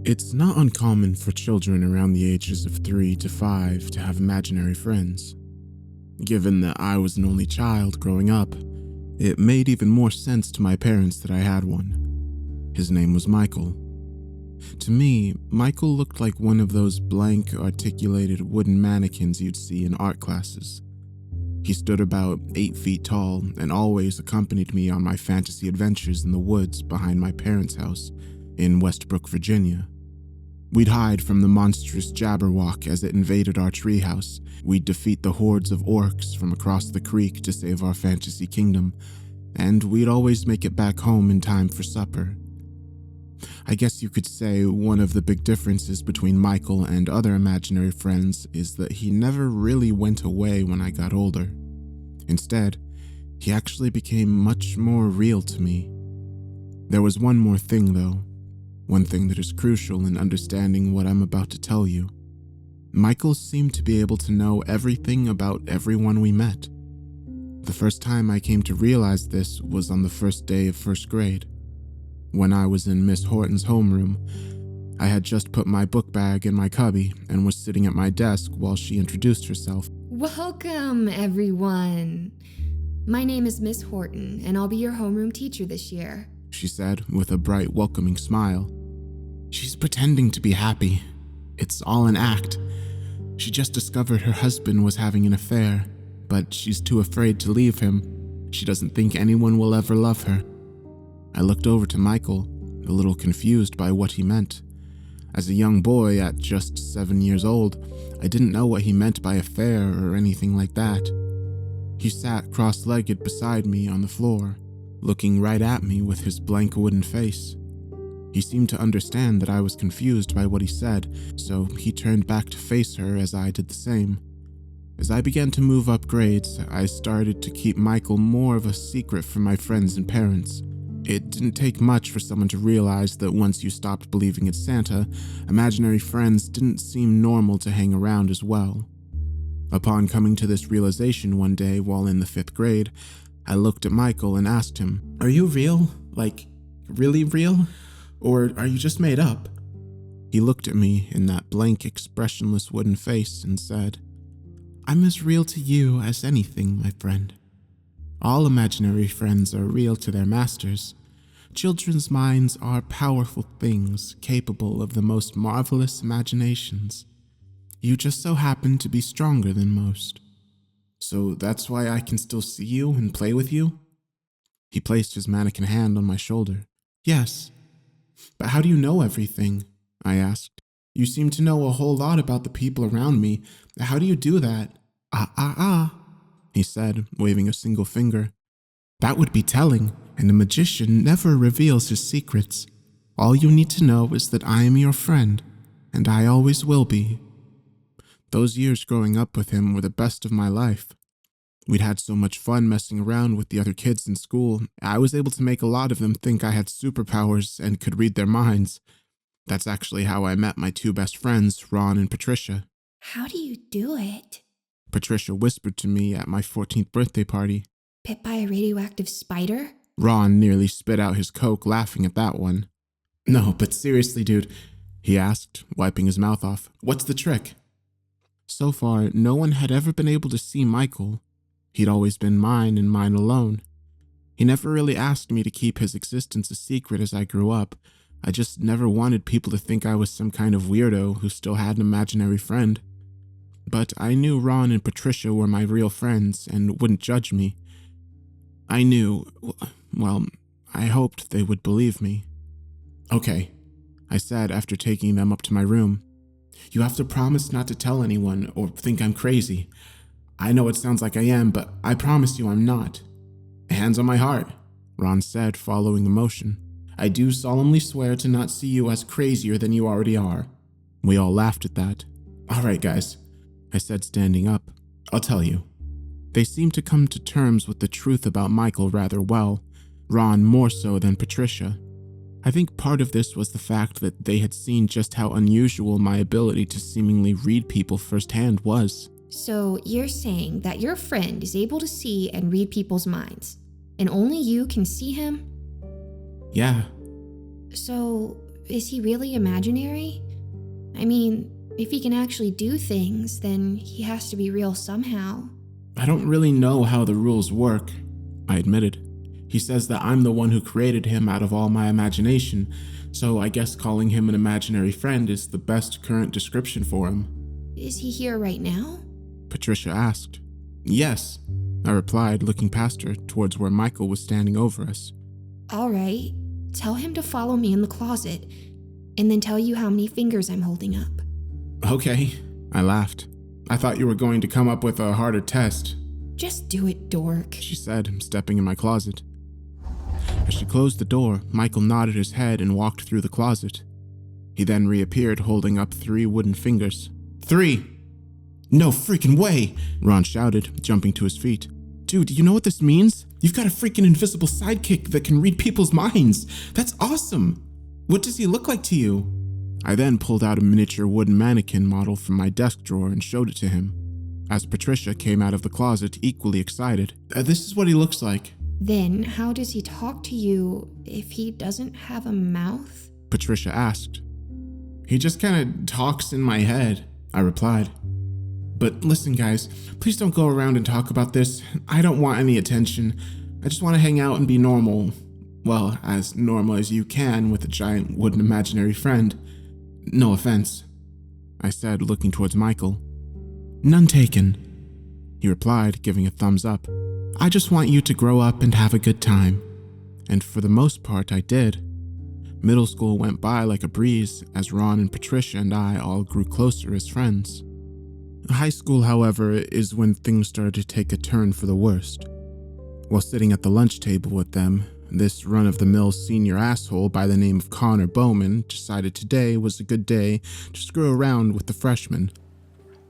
It's not uncommon for children around the ages of 3 to 5 to have imaginary friends. Given that I was an only child growing up, it made even more sense to my parents that I had one. His name was Michael. To me, Michael looked like one of those blank, articulated wooden mannequins you'd see in art classes. He stood about 8 feet tall and always accompanied me on my fantasy adventures in the woods behind my parents' house in Westbrook, Virginia. We'd hide from the monstrous Jabberwock as it invaded our treehouse. We'd defeat the hordes of orcs from across the creek to save our fantasy kingdom, and we'd always make it back home in time for supper. I guess you could say one of the big differences between Michael and other imaginary friends is that he never really went away when I got older. Instead, he actually became much more real to me. There was one more thing, though. One thing that is crucial in understanding what I'm about to tell you. Michael seemed to be able to know everything about everyone we met. The first time I came to realize this was on the first day of first grade. When I was in Miss Horton's homeroom, I had just put my book bag in my cubby and was sitting at my desk while she introduced herself. Welcome, everyone. My name is Miss Horton, and I'll be your homeroom teacher this year, she said with a bright, welcoming smile. She's pretending to be happy. It's all an act. She just discovered her husband was having an affair, but she's too afraid to leave him. She doesn't think anyone will ever love her. I looked over to Michael, a little confused by what he meant. As a young boy at just 7 years old, I didn't know what he meant by affair or anything like that. He sat cross-legged beside me on the floor, looking right at me with his blank wooden face. He seemed to understand that I was confused by what he said, so he turned back to face her as I did the same. As I began to move up grades, I started to keep Michael more of a secret from my friends and parents. It didn't take much for someone to realize that once you stopped believing in Santa, imaginary friends didn't seem normal to hang around as well. Upon coming to this realization one day while in the 5th grade, I looked at Michael and asked him, "Are you real? Like, really real? Or are you just made up?" He looked at me in that blank, expressionless wooden face and said, "I'm as real to you as anything, my friend. All imaginary friends are real to their masters. Children's minds are powerful things capable of the most marvelous imaginations. You just so happen to be stronger than most. So that's why I can still see you and play with you?" He placed his mannequin hand on my shoulder. "Yes. But how do you know everything?" I asked. "You seem to know a whole lot about the people around me. How do you do that?" He said, waving a single finger. "That would be telling, and a magician never reveals his secrets. All you need to know is that I am your friend, and I always will be." Those years growing up with him were the best of my life. We'd had so much fun messing around with the other kids in school. I was able to make a lot of them think I had superpowers and could read their minds. That's actually how I met my 2 best friends, Ron and Patricia. How do you do it? Patricia whispered to me at my 14th birthday party. Bit by a radioactive spider? Ron nearly spit out his Coke laughing at that one. "No, but seriously, dude," he asked, wiping his mouth off. "What's the trick?" So far, no one had ever been able to see Michael. He'd always been mine and mine alone. He never really asked me to keep his existence a secret as I grew up. I just never wanted people to think I was some kind of weirdo who still had an imaginary friend. But I knew Ron and Patricia were my real friends and wouldn't judge me. I hoped they would believe me. "Okay," I said after taking them up to my room. "You have to promise not to tell anyone or think I'm crazy. I know it sounds like I am, but I promise you I'm not." "Hands on my heart," Ron said, following the motion. "I do solemnly swear to not see you as crazier than you already are." We all laughed at that. "All right, guys," I said, standing up. "I'll tell you." They seemed to come to terms with the truth about Michael rather well, Ron more so than Patricia. I think part of this was the fact that they had seen just how unusual my ability to seemingly read people firsthand was. So you're saying that your friend is able to see and read people's minds, and only you can see him? Yeah. So is he really imaginary? I mean, if he can actually do things, then he has to be real somehow. I don't really know how the rules work, I admitted. He says that I'm the one who created him out of all my imagination, so I guess calling him an imaginary friend is the best current description for him. Is he here right now? Patricia asked. Yes, I replied, looking past her towards where Michael was standing over us. All right, tell him to follow me in the closet, and then tell you how many fingers I'm holding up. Okay, I laughed. I thought you were going to come up with a harder test. Just do it, dork, she said, stepping in my closet. As she closed the door, Michael nodded his head and walked through the closet. He then reappeared holding up 3 wooden fingers. 3! No freaking way! Ron shouted, jumping to his feet. Dude, you know what this means? You've got a freaking invisible sidekick that can read people's minds. That's awesome! What does he look like to you? I then pulled out a miniature wooden mannequin model from my desk drawer and showed it to him, as Patricia came out of the closet equally excited. This is what he looks like. Then how does he talk to you if he doesn't have a mouth? Patricia asked. He just kind of talks in my head, I replied. But listen guys, please don't go around and talk about this. I don't want any attention. I just want to hang out and be normal. Well, as normal as you can with a giant wooden imaginary friend. No offense, I said, looking towards Michael. None taken, he replied, giving a thumbs up. I just want you to grow up and have a good time. And for the most part, I did. Middle school went by like a breeze as Ron and Patricia and I all grew closer as friends. High school, however, is when things started to take a turn for the worst. While sitting at the lunch table with them, this run-of-the-mill senior asshole by the name of Connor Bowman decided today was a good day to screw around with the freshmen.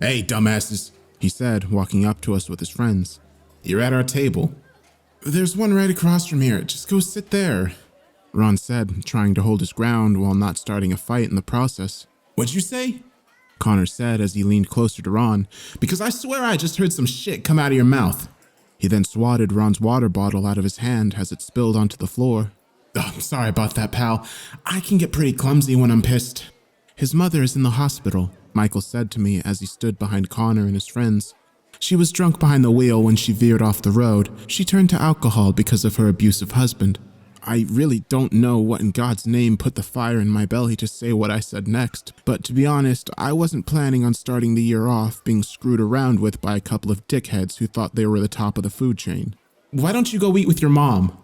Hey, dumbasses, he said, walking up to us with his friends. You're at our table. There's one right across from here. Just go sit there, Ron said, trying to hold his ground while not starting a fight in the process. What'd you say? Connor said as he leaned closer to Ron. Because I swear I just heard some shit come out of your mouth. He then swatted Ron's water bottle out of his hand as it spilled onto the floor. Oh, I'm sorry about that, pal. I can get pretty clumsy when I'm pissed. His mother is in the hospital, Michael said to me as he stood behind Connor and his friends. She was drunk behind the wheel when she veered off the road. She turned to alcohol because of her abusive husband. I really don't know what in God's name put the fire in my belly to say what I said next, but to be honest, I wasn't planning on starting the year off being screwed around with by a couple of dickheads who thought they were the top of the food chain. Why don't you go eat with your mom?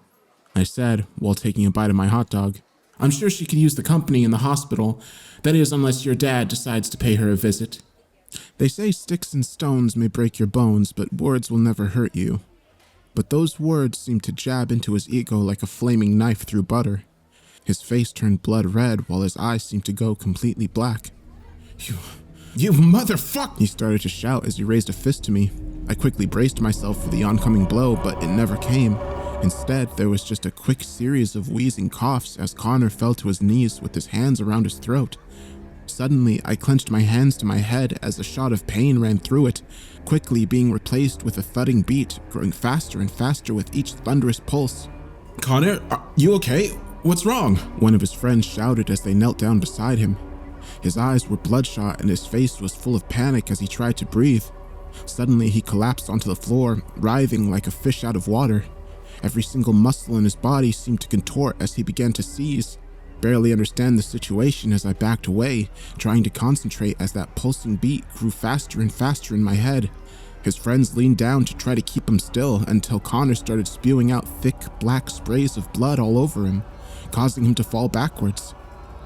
I said, while taking a bite of my hot dog. I'm sure she could use the company in the hospital. That is, unless your dad decides to pay her a visit. They say sticks and stones may break your bones, but words will never hurt you. But those words seemed to jab into his ego like a flaming knife through butter. His face turned blood red while his eyes seemed to go completely black. You motherfucker! He started to shout as he raised a fist to me. I quickly braced myself for the oncoming blow, but it never came. Instead, there was just a quick series of wheezing coughs as Connor fell to his knees with his hands around his throat. Suddenly, I clenched my hands to my head as a shot of pain ran through it, quickly being replaced with a thudding beat, growing faster and faster with each thunderous pulse. Connor, are you okay? What's wrong? One of his friends shouted as they knelt down beside him. His eyes were bloodshot and his face was full of panic as he tried to breathe. Suddenly, he collapsed onto the floor, writhing like a fish out of water. Every single muscle in his body seemed to contort as he began to seize. Barely understand the situation as I backed away, trying to concentrate as that pulsing beat grew faster and faster in my head. His friends leaned down to try to keep him still until Connor started spewing out thick, black sprays of blood all over him, causing him to fall backwards.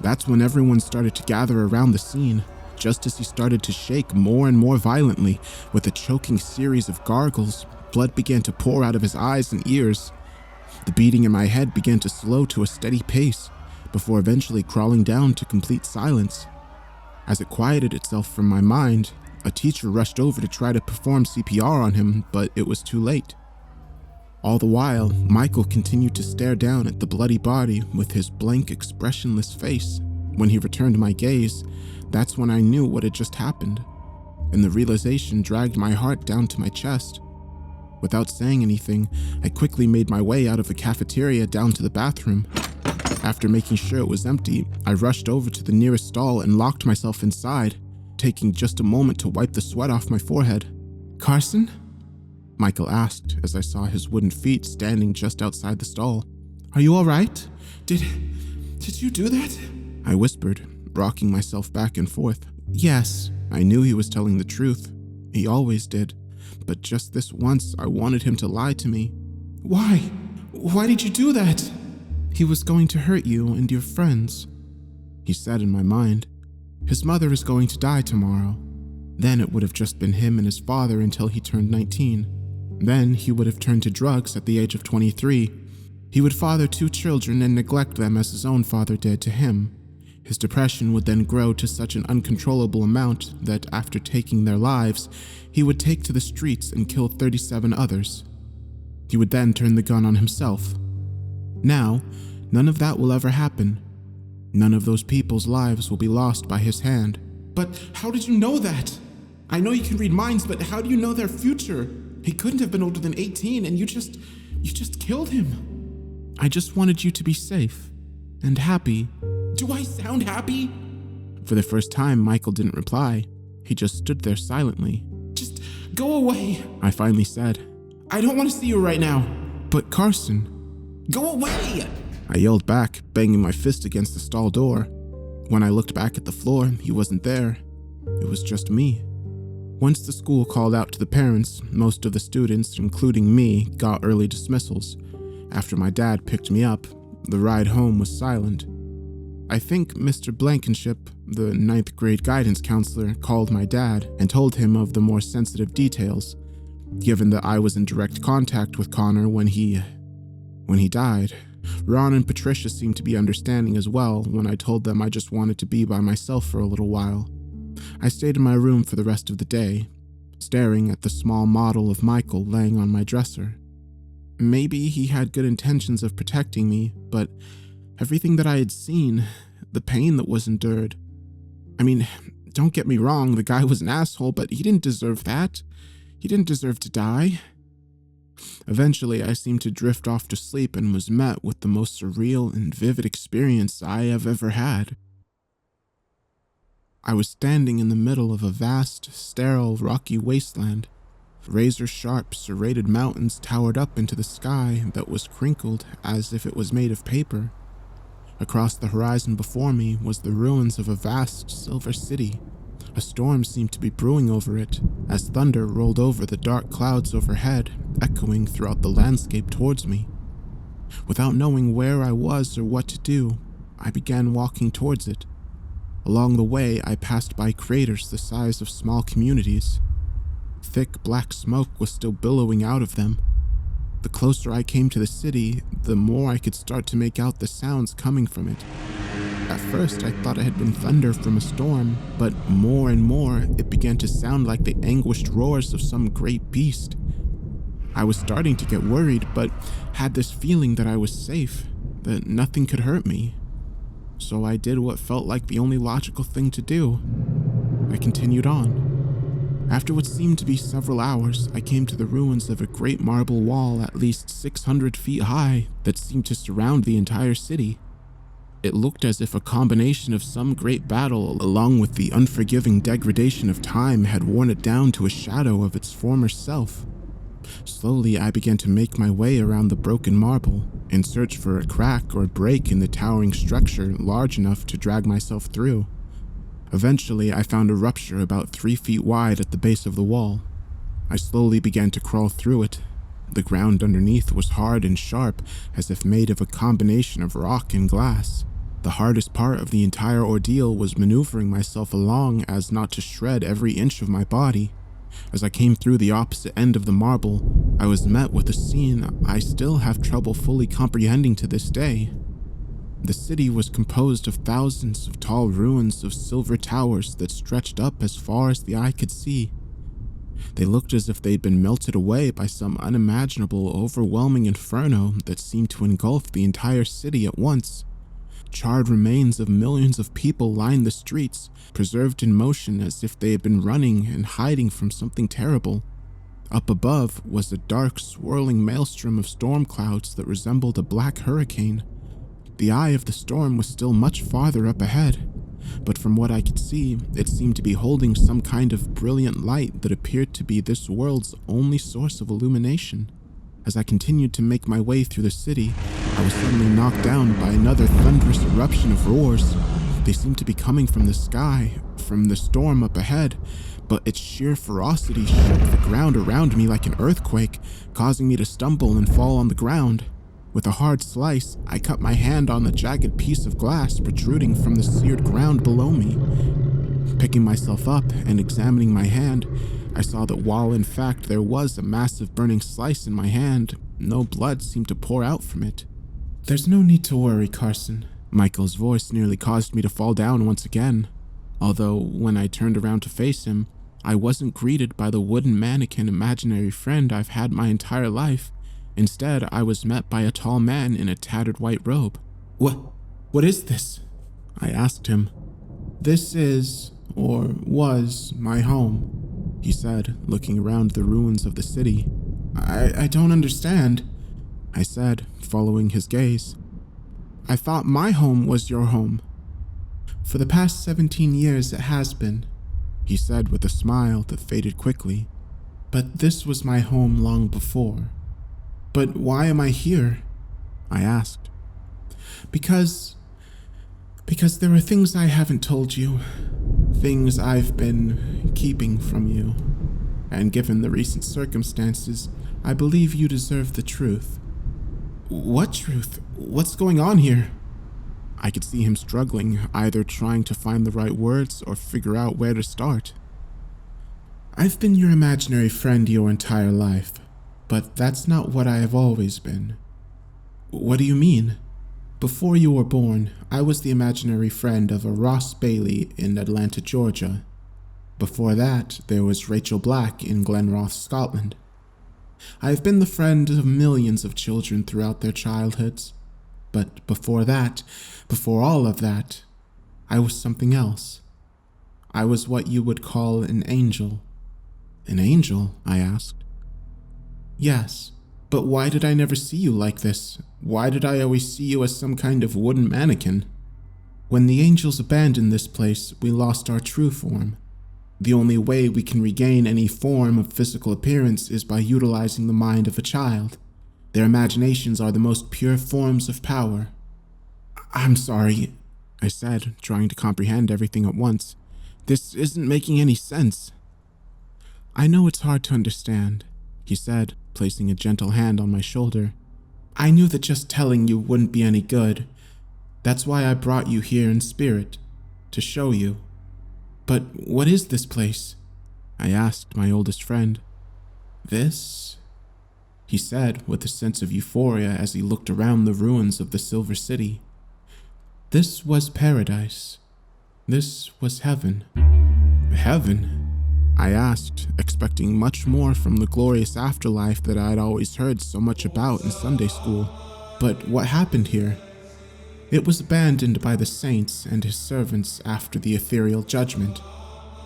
That's when everyone started to gather around the scene, just as he started to shake more and more violently. With a choking series of gargles, blood began to pour out of his eyes and ears. The beating in my head began to slow to a steady pace, before eventually crawling down to complete silence. As it quieted itself from my mind, a teacher rushed over to try to perform CPR on him, but it was too late. All the while, Michael continued to stare down at the bloody body with his blank, expressionless face. When he returned my gaze, that's when I knew what had just happened, and the realization dragged my heart down to my chest. Without saying anything, I quickly made my way out of the cafeteria down to the bathroom. After making sure it was empty, I rushed over to the nearest stall and locked myself inside, taking just a moment to wipe the sweat off my forehead. "Carson?" Michael asked as I saw his wooden feet standing just outside the stall. "Are you all right? Did you do that?" I whispered, rocking myself back and forth. "Yes." I knew he was telling the truth. He always did. But just this once, I wanted him to lie to me. "Why? Why did you do that?" "He was going to hurt you and your friends," he said in my mind. "His mother is going to die tomorrow. Then it would have just been him and his father until he turned 19. Then he would have turned to drugs at the age of 23. He would father 2 children and neglect them as his own father did to him. His depression would then grow to such an uncontrollable amount that after taking their lives, he would take to the streets and kill 37 others. He would then turn the gun on himself. Now, none of that will ever happen. None of those people's lives will be lost by his hand." "But how did you know that? I know you can read minds, but how do you know their future? He couldn't have been older than 18 and you just killed him." "I just wanted you to be safe and happy." "Do I sound happy?" For the first time, Michael didn't reply. He just stood there silently. "Just go away," I finally said. "I don't want to see you right now." "But Carson." "Go away!" I yelled back, banging my fist against the stall door. When I looked back at the floor, he wasn't there. It was just me. Once the school called out to the parents, most of the students, including me, got early dismissals. After my dad picked me up, the ride home was silent. I think Mr. Blankenship, the 9th grade guidance counselor, called my dad and told him of the more sensitive details, given that I was in direct contact with Connor when he died. Ron and Patricia seemed to be understanding as well when I told them I just wanted to be by myself for a little while. I stayed in my room for the rest of the day, staring at the small model of Michael laying on my dresser. Maybe he had good intentions of protecting me, but everything that I had seen, the pain that was endured. I mean, don't get me wrong, the guy was an asshole, but he didn't deserve that. He didn't deserve to die. Eventually, I seemed to drift off to sleep and was met with the most surreal and vivid experience I have ever had. I was standing in the middle of a vast, sterile, rocky wasteland. Razor-sharp, serrated mountains towered up into the sky that was crinkled as if it was made of paper. Across the horizon before me was the ruins of a vast silver city. A storm seemed to be brewing over it, as thunder rolled over the dark clouds overhead, echoing throughout the landscape towards me. Without knowing where I was or what to do, I began walking towards it. Along the way, I passed by craters the size of small communities. Thick black smoke was still billowing out of them. The closer I came to the city, the more I could start to make out the sounds coming from it. At first, I thought it had been thunder from a storm, but more and more, it began to sound like the anguished roars of some great beast. I was starting to get worried, but had this feeling that I was safe, that nothing could hurt me. So I did what felt like the only logical thing to do. I continued on. After what seemed to be several hours, I came to the ruins of a great marble wall at least 600 feet high that seemed to surround the entire city. It looked as if a combination of some great battle along with the unforgiving degradation of time had worn it down to a shadow of its former self. Slowly, I began to make my way around the broken marble in search for a crack or break in the towering structure large enough to drag myself through. Eventually, I found a rupture about 3 feet wide at the base of the wall. I slowly began to crawl through it. The ground underneath was hard and sharp, as if made of a combination of rock and glass. The hardest part of the entire ordeal was maneuvering myself along as not to shred every inch of my body. As I came through the opposite end of the marble, I was met with a scene I still have trouble fully comprehending to this day. The city was composed of thousands of tall ruins of silver towers that stretched up as far as the eye could see. They looked as if they'd been melted away by some unimaginable, overwhelming inferno that seemed to engulf the entire city at once. Charred remains of millions of people lined the streets, preserved in motion as if they had been running and hiding from something terrible. Up above was a dark, swirling maelstrom of storm clouds that resembled a black hurricane. The eye of the storm was still much farther up ahead, but from what I could see, it seemed to be holding some kind of brilliant light that appeared to be this world's only source of illumination. As I continued to make my way through the city, I was suddenly knocked down by another thunderous eruption of roars. They seemed to be coming from the sky, from the storm up ahead, but its sheer ferocity shook the ground around me like an earthquake, causing me to stumble and fall on the ground. With a hard slice, I cut my hand on the jagged piece of glass protruding from the seared ground below me. Picking myself up and examining my hand, I saw that while in fact there was a massive burning slice in my hand, no blood seemed to pour out from it. "There's no need to worry, Carson." Michael's voice nearly caused me to fall down once again, although when I turned around to face him, I wasn't greeted by the wooden mannequin imaginary friend I've had my entire life. Instead, I was met by a tall man in a tattered white robe. What is this?" I asked him. "This is, or was, my home," he said, looking around the ruins of the city. I don't understand," I said, following his gaze. "I thought my home was your home." "For the past 17 years it has been," he said with a smile that faded quickly. "But this was my home long before." "But why am I here?" I asked. Because there are things I haven't told you, things I've been keeping from you, and given the recent circumstances, I believe you deserve the truth." "What truth? What's going on here?" I could see him struggling, either trying to find the right words or figure out where to start. "I've been your imaginary friend your entire life, but that's not what I have always been." "What do you mean?" "Before you were born, I was the imaginary friend of a Ross Bailey in Atlanta, Georgia. Before that, there was Rachel Black in Glenroth, Scotland. I have been the friend of millions of children throughout their childhoods. But before that, before all of that, I was something else. I was what you would call an angel." "An angel?" I asked. "Yes, but why did I never see you like this? Why did I always see you as some kind of wooden mannequin? When the angels abandoned this place, we lost our true form. The only way we can regain any form of physical appearance is by utilizing the mind of a child. Their imaginations are the most pure forms of power." "I'm sorry," I said, trying to comprehend everything at once. "This isn't making any sense." "I know it's hard to understand," he said, placing a gentle hand on my shoulder. "I knew that just telling you wouldn't be any good. That's why I brought you here in spirit, to show you." "But what is this place?" I asked my oldest friend. "This," he said with a sense of euphoria as he looked around the ruins of the Silver City. "This was paradise. This was heaven." "Heaven?" I asked, expecting much more from the glorious afterlife that I'd always heard so much about in Sunday school. "But what happened here?" "It was abandoned by the saints and his servants after the ethereal judgment."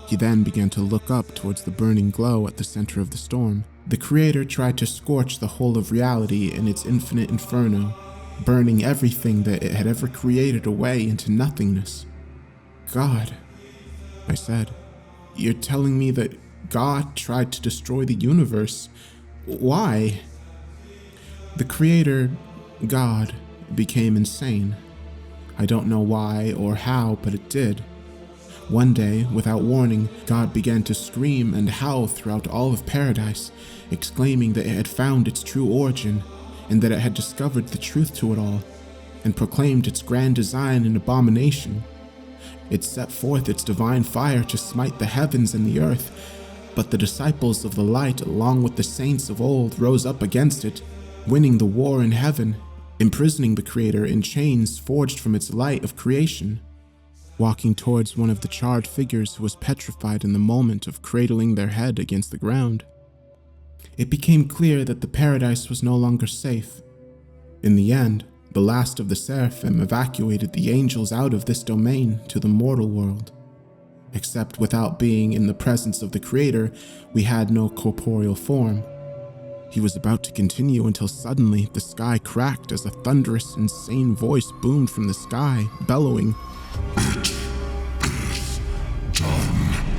He then began to look up towards the burning glow at the center of the storm. "The Creator tried to scorch the whole of reality in its infinite inferno, burning everything that it had ever created away into nothingness." "God," I said. "You're telling me that God tried to destroy the universe? Why?" "The Creator, God, became insane. I don't know why or how, but it did. One day, without warning, God began to scream and howl throughout all of paradise, exclaiming that it had found its true origin, and that it had discovered the truth to it all, and proclaimed its grand design an abomination. It set forth its divine fire to smite the heavens and the earth, but the disciples of the light, along with the saints of old, rose up against it, winning the war in heaven, imprisoning the Creator in chains forged from its light of creation." Walking towards one of the charred figures who was petrified in the moment of cradling their head against the ground. "It became clear that the paradise was no longer safe. In the end, the last of the seraphim evacuated the angels out of this domain to the mortal world. Except without being in the presence of the Creator, we had no corporeal form. He was about to continue until suddenly the sky cracked as a thunderous, insane voice boomed from the sky, bellowing.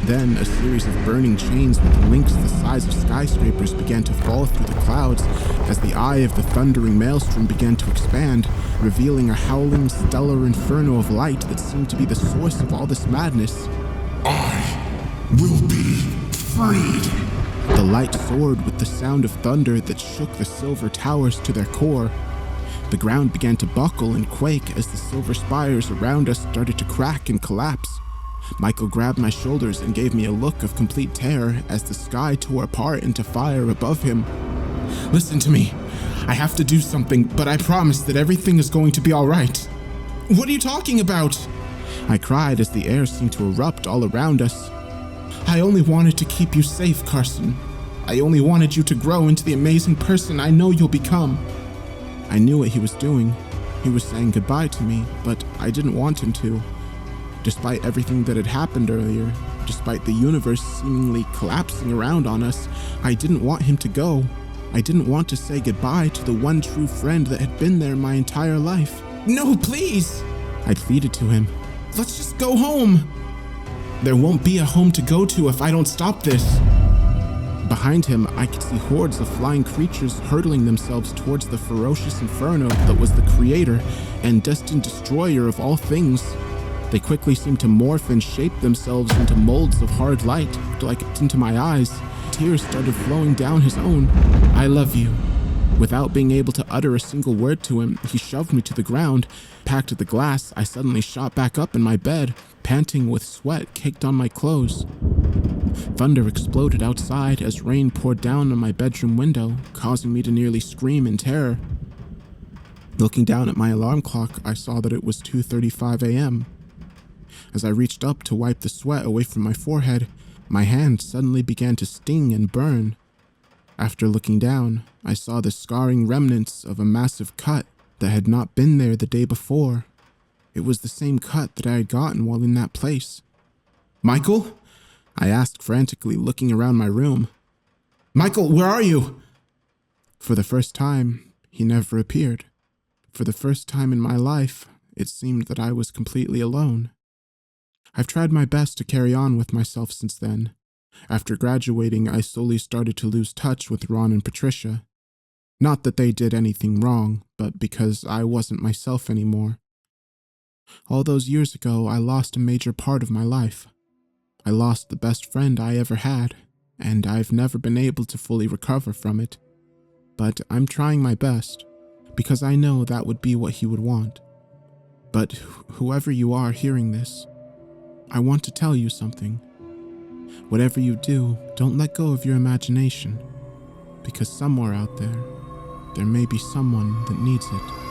Then a series of burning chains with links the size of skyscrapers began to fall through the clouds as the eye of the thundering maelstrom began to expand, revealing a howling stellar inferno of light that seemed to be the source of all this madness. I will be freed. The light soared with the sound of thunder that shook the silver towers to their core. The ground began to buckle and quake as the silver spires around us started to crack and collapse. Michael grabbed my shoulders and gave me a look of complete terror as the sky tore apart into fire above him. Listen to me. I have to do something, but I promise that everything is going to be all right. What are you talking about? I cried as the air seemed to erupt all around us. I only wanted to keep you safe, Carson. I only wanted you to grow into the amazing person I know you'll become. I knew what he was doing. He was saying goodbye to me, but I didn't want him to. Despite everything that had happened earlier, despite the universe seemingly collapsing around on us, I didn't want him to go. I didn't want to say goodbye to the one true friend that had been there my entire life. No, please! I pleaded to him. Let's just go home. There won't be a home to go to if I don't stop this. Behind him, I could see hordes of flying creatures hurtling themselves towards the ferocious inferno that was the creator and destined destroyer of all things. They quickly seemed to morph and shape themselves into molds of hard light, like into my eyes. Tears started flowing down his own. I love you. Without being able to utter a single word to him, he shoved me to the ground. Packed at the glass, I suddenly shot back up in my bed, panting with sweat caked on my clothes. Thunder exploded outside as rain poured down on my bedroom window, causing me to nearly scream in terror. Looking down at my alarm clock, I saw that it was 2:35 a.m. As I reached up to wipe the sweat away from my forehead, my hand suddenly began to sting and burn. After looking down, I saw the scarring remnants of a massive cut that had not been there the day before. It was the same cut that I had gotten while in that place. Michael? I asked frantically, looking around my room. Michael, where are you? For the first time, he never appeared. For the first time in my life, it seemed that I was completely alone. I've tried my best to carry on with myself since then. After graduating, I slowly started to lose touch with Ron and Patricia. Not that they did anything wrong, but because I wasn't myself anymore. All those years ago, I lost a major part of my life. I lost the best friend I ever had, and I've never been able to fully recover from it. But I'm trying my best, because I know that would be what he would want. But whoever you are hearing this, I want to tell you something. Whatever you do, don't let go of your imagination, because somewhere out there, there may be someone that needs it.